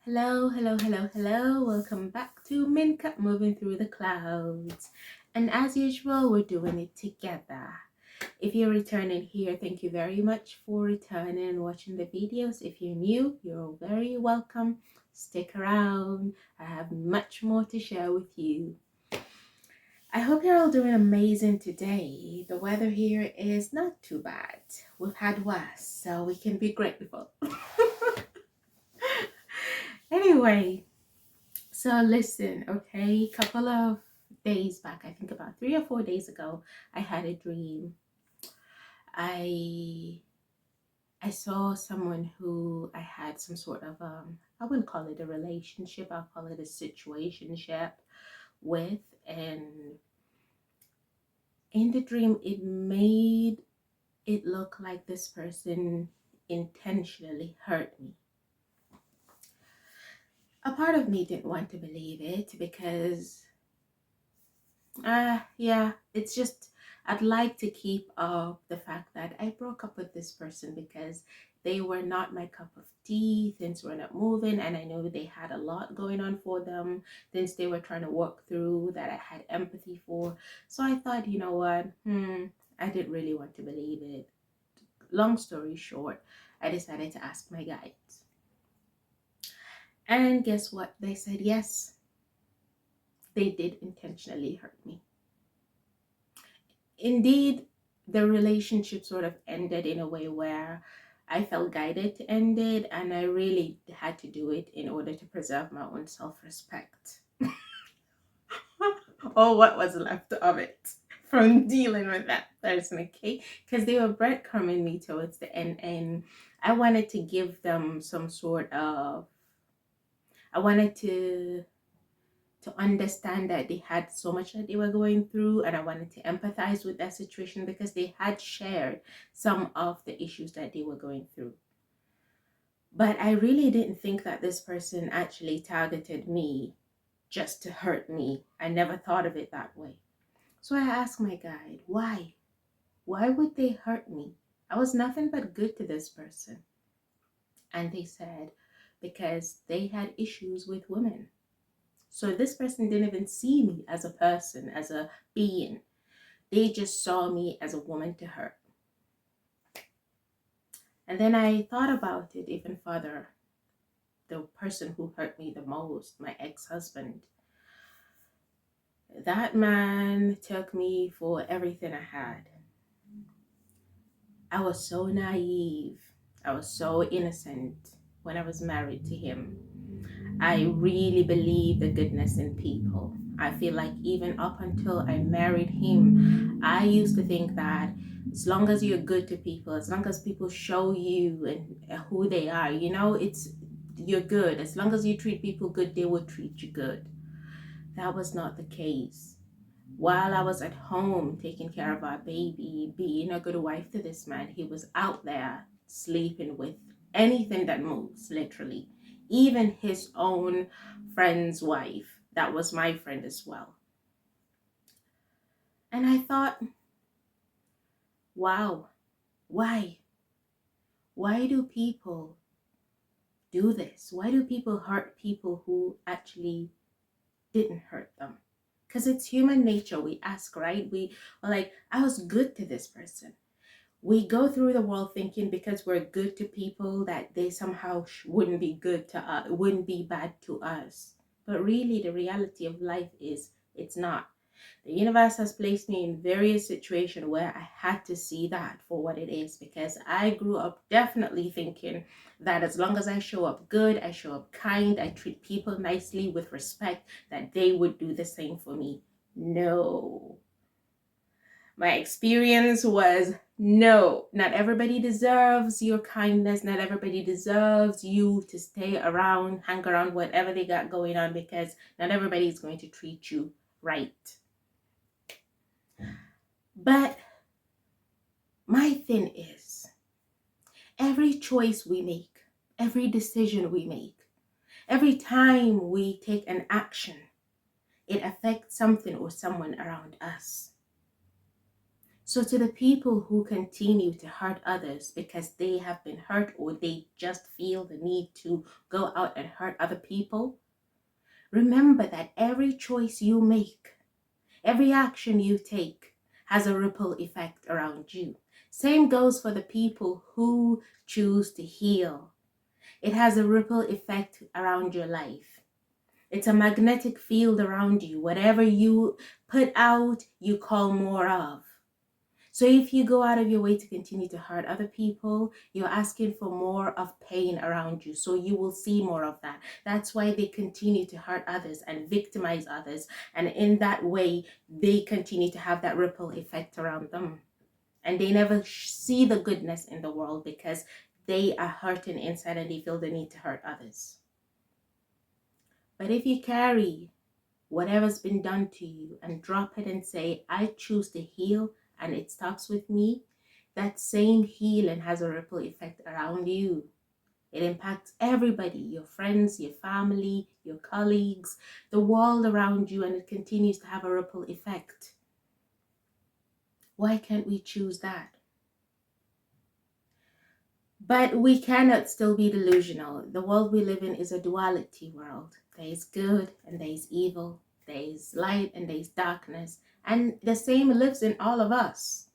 Hello, hello, hello, hello. Welcome back to Minka Moving Through the Clouds. And as usual, we're doing it together. If you're returning here, thank you very much for returning and watching the videos. If you're new, you're very welcome. Stick around. I have much more to share with you. I hope you're all doing amazing today. The weather here is not too bad. We've had worse, so we can be grateful. Anyway, so listen, okay, couple of days back, I think about 3 or 4 days ago, I had a dream. I saw someone who I had some sort of I wouldn't call it a relationship, I'll call it a situationship with, and in the dream it made it look like this person intentionally hurt me. A part of me didn't want to believe it because yeah, it's just I'd like to keep up the fact that I broke up with this person because they were not my cup of tea. Things were not moving, and I know they had a lot going on for them, things they were trying to work through that I had empathy for. So I thought, you know what, I didn't really want to believe it. Long story short, I decided to ask my guides. And guess what? They said yes, they did intentionally hurt me. Indeed, the relationship sort of ended in a way where I felt guided to end it, and I really had to do it in order to preserve my own self-respect. Or what was left of it from dealing with that person, okay? Because they were breadcrumbing me towards the end, and I wanted to give them some sort of, I wanted to understand that they had so much that they were going through, and I wanted to empathize with that situation because they had shared some of the issues that they were going through. But I really didn't think that this person actually targeted me just to hurt me. I never thought of it that way. So I asked my guide, why? Why would they hurt me? I was nothing but good to this person. And they said, because they had issues with women. So this person didn't even see me as a person, as a being. They just saw me as a woman to hurt. And then I thought about it even further. The person who hurt me the most, my ex-husband, that man took me for everything I had. I was so naive. I was so innocent when I was married to him. I really believe the goodness in people. I feel like even up until I married him, I used to think that as long as you're good to people, as long as people show you and who they are, you know, you're good. As long as you treat people good, they will treat you good. That was not the case. While I was at home taking care of our baby, being a good wife to this man, he was out there sleeping with anything that moves, literally. Even his own friend's wife, that was my friend as well. And I thought, wow, why? Why do people do this? Why do people hurt people who actually didn't hurt them? Because it's human nature. We ask, right? We are like, I was good to this person. We go through the world thinking because we're good to people that they somehow wouldn't be good to us, wouldn't be bad to us. But really, the reality of life is it's not. The universe has placed me in various situations where I had to see that for what it is, because I grew up definitely thinking that as long as I show up good, I show up kind, I treat people nicely with respect, that they would do the same for me. No. My experience was no, not everybody deserves your kindness. Not everybody deserves you to stay around, hang around, whatever they got going on, because not everybody is going to treat you right. But my thing is, every choice we make, every decision we make, every time we take an action, it affects something or someone around us. So to the people who continue to hurt others because they have been hurt, or they just feel the need to go out and hurt other people, remember that every choice you make, every action you take, has a ripple effect around you. Same goes for the people who choose to heal. It has a ripple effect around your life. It's a magnetic field around you. Whatever you put out, you call more of. So if you go out of your way to continue to hurt other people, you're asking for more of pain around you. So you will see more of that. That's why they continue to hurt others and victimize others. And in that way, they continue to have that ripple effect around them. And they never see the goodness in the world because they are hurting inside and they feel the need to hurt others. But if you carry whatever's been done to you and drop it and say, I choose to heal, and it stops with me, that same healing has a ripple effect around you. It impacts everybody, your friends, your family, your colleagues, the world around you, and it continues to have a ripple effect. Why can't we choose that? But we cannot still be delusional. The world we live in is a duality world. There is good and there is evil. There is light and there is darkness. And the same lives in all of us.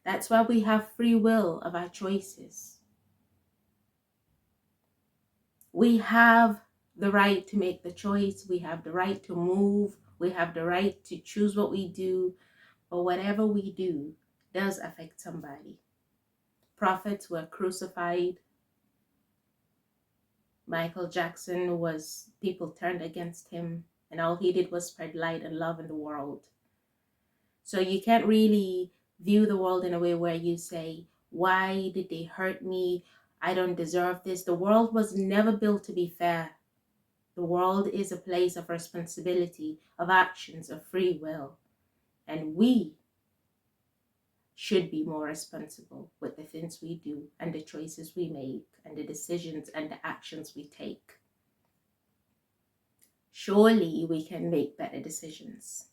That's why we have free will of our choices. We have the right to make the choice. We have the right to move. We have the right to choose what we do. But whatever we do does affect somebody. Prophets were crucified. Michael Jackson people turned against him, and all he did was spread light and love in the world. So you can't really view the world in a way where you say, why did they hurt me? I don't deserve this. The world was never built to be fair. The world is a place of responsibility, of actions, of free will. And we should be more responsible with the things we do and the choices we make and the decisions and the actions we take. Surely we can make better decisions.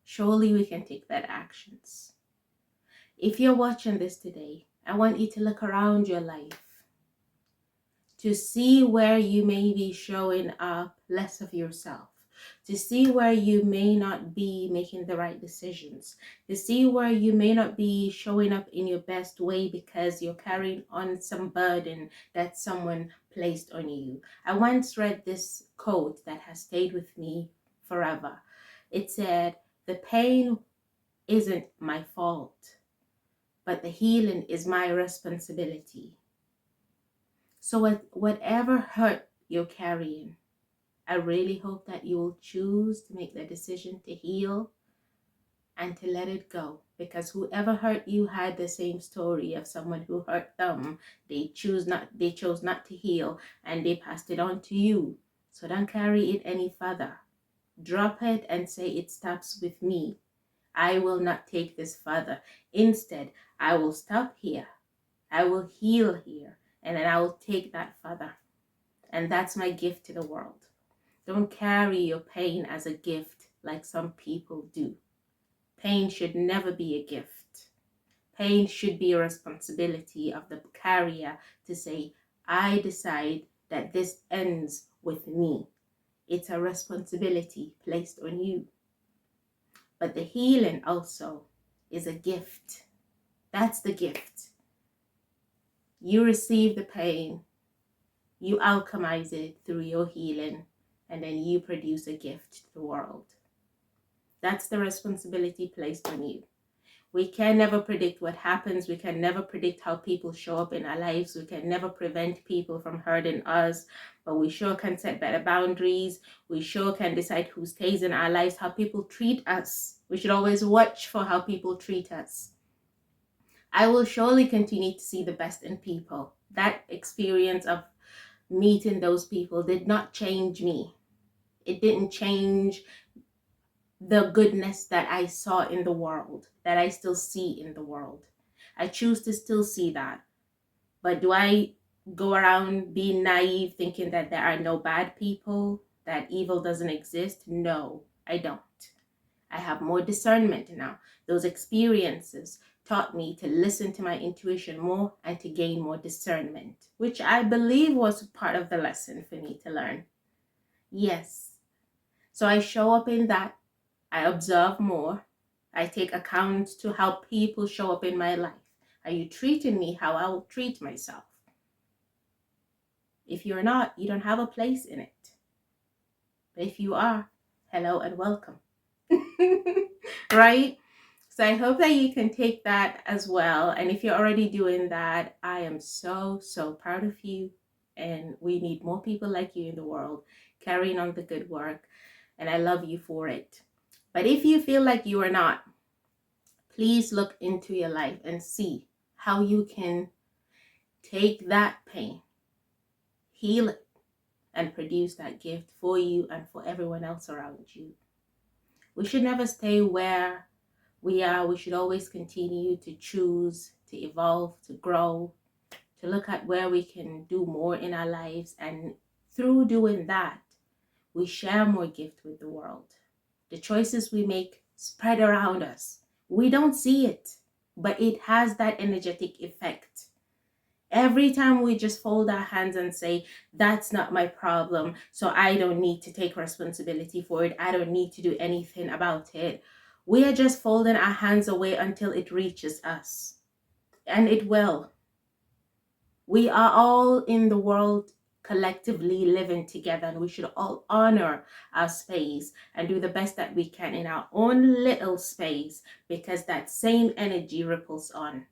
Surely we can take better actions. If you're watching this today, I want you to look around your life to see where you may be showing up less of yourself, to see where you may not be making the right decisions, to see where you may not be showing up in your best way because you're carrying on some burden that someone placed on you. I once read this quote that has stayed with me forever. It said, "The pain isn't my fault, but the healing is my responsibility." So whatever hurt you're carrying, I really hope that you will choose to make the decision to heal and to let it go. Because whoever hurt you had the same story of someone who hurt them. They chose not to heal, and they passed it on to you. So don't carry it any further. Drop it and say, it stops with me. I will not take this further. Instead, I will stop here. I will heal here. And then I will take that further. And that's my gift to the world. Don't carry your pain as a gift like some people do. Pain should never be a gift. Pain should be a responsibility of the carrier to say, I decide that this ends with me. It's a responsibility placed on you. But the healing also is a gift. That's the gift. You receive the pain, you alchemize it through your healing, and then you produce a gift to the world. That's the responsibility placed on you. We can never predict what happens. We can never predict how people show up in our lives. We can never prevent people from hurting us, but we sure can set better boundaries. We sure can decide who stays in our lives, how people treat us. We should always watch for how people treat us. I will surely continue to see the best in people. That experience of meeting those people did not change me. It didn't change the goodness that I saw in the world, that I still see in the world. I choose to still see that. But do I go around being naive, thinking that there are no bad people, that evil doesn't exist? No, I don't. I have more discernment now. Those experiences taught me to listen to my intuition more and to gain more discernment, which I believe was part of the lesson for me to learn. Yes. So I show up in that. I observe more. I take account to how people show up in my life. Are you treating me how I will treat myself? If you're not, you don't have a place in it. But if you are, hello and welcome. Right? So I hope that you can take that as well. And if you're already doing that, I am so, so proud of you. And we need more people like you in the world carrying on the good work. And I love you for it. But if you feel like you are not, please look into your life and see how you can take that pain, heal it, and produce that gift for you and for everyone else around you. We should never stay where we are. We should always continue to choose, to evolve, to grow, to look at where we can do more in our lives. And through doing that, we share more gift with the world. The choices we make spread around us. We don't see it, but it has that energetic effect. Every time we just fold our hands and say, that's not my problem, so I don't need to take responsibility for it, I don't need to do anything about it, we are just folding our hands away until it reaches us. And it will. We are all in the world collectively living together, and we should all honor our space and do the best that we can in our own little space, because that same energy ripples on.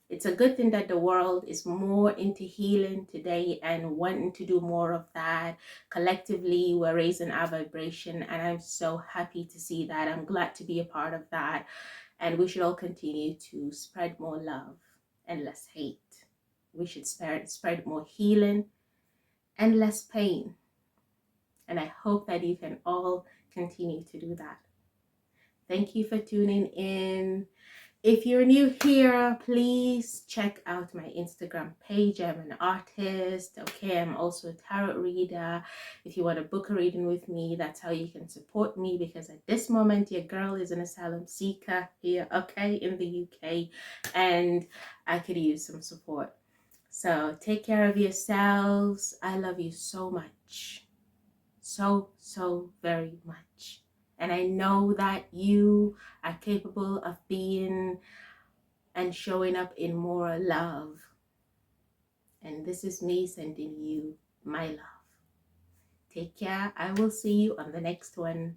It's a good thing that the world is more into healing today and wanting to do more of that. Collectively, we're raising our vibration, and I'm so happy to see that. I'm glad to be a part of that. And we should all continue to spread more love and less hate. We should spread more healing and less pain. And I hope that you can all continue to do that. Thank you for tuning in. If you're new here, please check out my Instagram page. I'm an artist, okay? I'm also a tarot reader. If you want to book a reading with me, that's how you can support me, because at this moment, your girl is an asylum seeker here, okay, in the UK, and I could use some support. So take care of yourselves. I love you so much. So, so very much. And I know that you are capable of being and showing up in more love. And this is me sending you my love. Take care. I will see you on the next one.